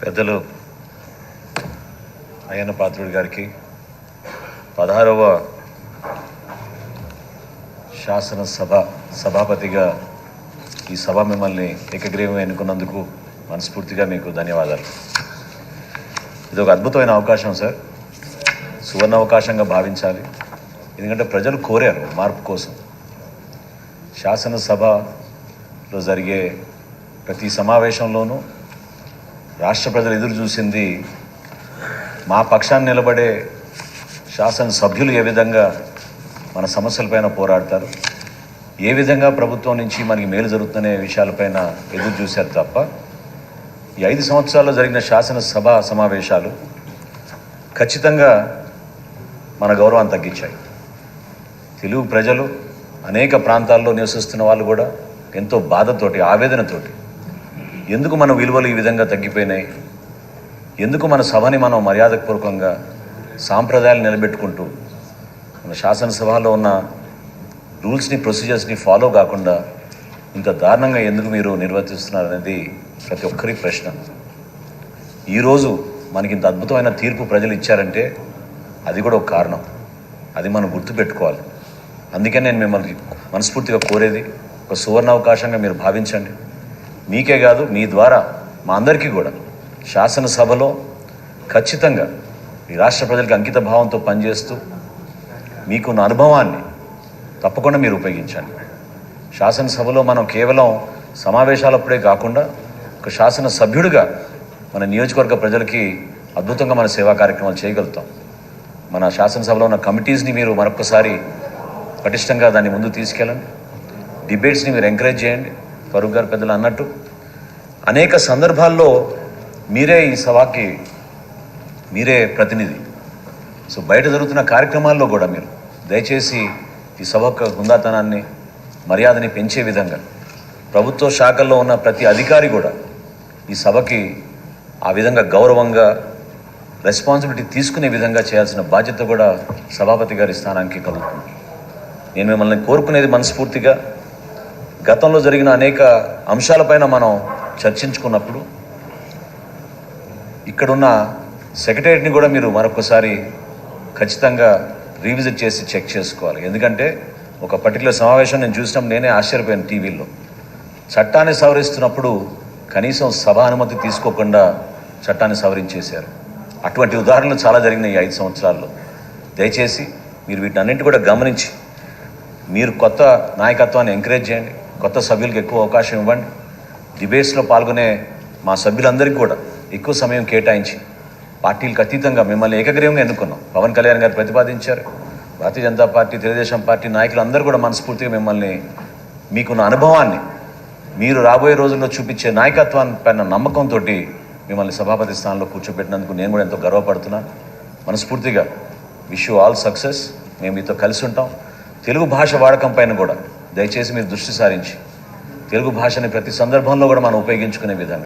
పెద్దలు అయ్యన్న పాత్రుడి గారికి 16వ శాసనసభ సభాపతిగా ఈ సభ మిమ్మల్ని ఏకగ్రీవం ఎన్నుకున్నందుకు మనస్ఫూర్తిగా మీకు ధన్యవాదాలు. ఇది ఒక అద్భుతమైన అవకాశం సార్, సువర్ణ అవకాశంగా భావించాలి. ఎందుకంటే ప్రజలు కోరారు మార్పు కోసం. శాసనసభలో జరిగే ప్రతి సమావేశంలోనూ రాష్ట్ర ప్రజలు ఎదురు చూసింది మా పక్షాన్ని నిలబడే శాసనసభ్యులు ఏ విధంగా మన సమస్యలపైన పోరాడతారు, ఏ విధంగా ప్రభుత్వం నుంచి మనకి మేలు జరుగుతున్న విషయాలపైన ఎదురు చూశారు తప్ప ఈ 5 సంవత్సరాల్లో జరిగిన శాసనసభ సమావేశాలు ఖచ్చితంగా మన గౌరవాన్ని తగ్గించాయి. తెలుగు ప్రజలు అనేక ప్రాంతాల్లో నివసిస్తున్న వాళ్ళు కూడా ఎంతో బాధతోటి, ఆవేదనతోటి ఎందుకు మన విలువలు ఈ విధంగా తగ్గిపోయినాయి, ఎందుకు మన సభని మనం మర్యాదపూర్వకంగా సాంప్రదాయాలు నిలబెట్టుకుంటూ మన శాసనసభలో ఉన్న రూల్స్ని, ప్రొసీజర్స్ని ఫాలో కాకుండా ఇంత దారుణంగా ఎందుకు మీరు నిర్వర్తిస్తున్నారు అనేది ప్రతి ఒక్కరి ప్రశ్న. ఈరోజు మనకి ఇంత అద్భుతమైన తీర్పు ప్రజలు ఇచ్చారంటే అది కూడా ఒక కారణం. అది మనం గుర్తుపెట్టుకోవాలి. అందుకే నేను మిమ్మల్ని మనస్ఫూర్తిగా కోరేది ఒక సువర్ణ అవకాశంగా మీరు భావించండి. మీకే కాదు, మీ ద్వారా మా అందరికీ కూడా శాసనసభలో ఖచ్చితంగా ఈ రాష్ట్ర ప్రజలకు అంకిత భావంతో పనిచేస్తూ మీకున్న అనుభవాన్ని తప్పకుండా మీరు ఉపయోగించండి. శాసనసభలో మనం కేవలం సమావేశాలప్పుడే కాకుండా ఒక శాసనసభ్యుడిగా మన నియోజకవర్గ ప్రజలకి అద్భుతంగా మన సేవా కార్యక్రమాలు చేయగలుగుతాం. మన శాసనసభలో ఉన్న కమిటీస్ని మీరు మరొకసారి పటిష్టంగా దాన్ని ముందు తీసుకెళ్ళండి. డిబేట్స్ని మీరు ఎంకరేజ్ చేయండి. ఫరూక్ గారు పెద్దలు అన్నట్టు అనేక సందర్భాల్లో మీరే ఈ సభకి మీరే ప్రతినిధి. సో బయట జరుగుతున్న కార్యక్రమాల్లో కూడా మీరు దయచేసి ఈ సభకు హుందాతనాన్ని, మర్యాదని పెంచే విధంగా ప్రభుత్వ శాఖల్లో ఉన్న ప్రతి అధికారి కూడా ఈ సభకి ఆ విధంగా గౌరవంగా రెస్పాన్సిబిలిటీ తీసుకునే విధంగా చేయాల్సిన బాధ్యత కూడా సభాపతి గారి స్థానానికి కలుగుతుంది. నేను మిమ్మల్ని కోరుకునేది మనస్ఫూర్తిగా, గతంలో జరిగిన అనేక అంశాలపైన మనం చర్చించుకున్నప్పుడు ఇక్కడున్న సెక్రటరీని కూడా మీరు మరొకసారి ఖచ్చితంగా రీవిజిట్ చేసి చెక్ చేసుకోవాలి. ఎందుకంటే ఒక పర్టికులర్ సమావేశం నేను చూసినప్పుడు నేనే ఆశ్చర్యపోయాను. టీవీలో చట్టాన్ని సవరిస్తున్నప్పుడు కనీసం సభ అనుమతి తీసుకోకుండా చట్టాన్ని సవరించేశారు. అటువంటి ఉదాహరణలు చాలా జరిగినాయి ఈ 5 సంవత్సరాల్లో. దయచేసి మీరు వీటన్నింటి కూడా గమనించి మీరు కొత్త నాయకత్వాన్ని ఎంకరేజ్ చేయండి. కొత్త సభ్యులకు ఎక్కువ అవకాశం ఇవ్వండి. డిబేట్స్లో పాల్గొనే మా సభ్యులందరికీ కూడా ఎక్కువ సమయం కేటాయించి పార్టీలకు అతీతంగా మిమ్మల్ని ఏకగ్రీవంగా ఎన్నుకున్నాం. పవన్ కళ్యాణ్ గారు ప్రతిపాదించారు. భారతీయ జనతా పార్టీ, తెలుగుదేశం పార్టీ నాయకులు అందరూ కూడా మనస్ఫూర్తిగా మిమ్మల్ని, మీకున్న అనుభవాన్ని, మీరు రాబోయే రోజుల్లో చూపించే నాయకత్వాన్ని పైన నమ్మకంతో మిమ్మల్ని సభాపతి స్థానంలో కూర్చోబెట్టినందుకు నేను కూడా ఎంతో గర్వపడుతున్నాను. మనస్ఫూర్తిగా విష్ యూ ఆల్ సక్సెస్. మేము మీతో కలిసి ఉంటాం. తెలుగు భాష వాడకం పైన కూడా దయచేసి మీరు దృష్టి సారించి తెలుగు భాషని ప్రతి సందర్భంలో కూడా మనం ఉపయోగించుకునే విధంగా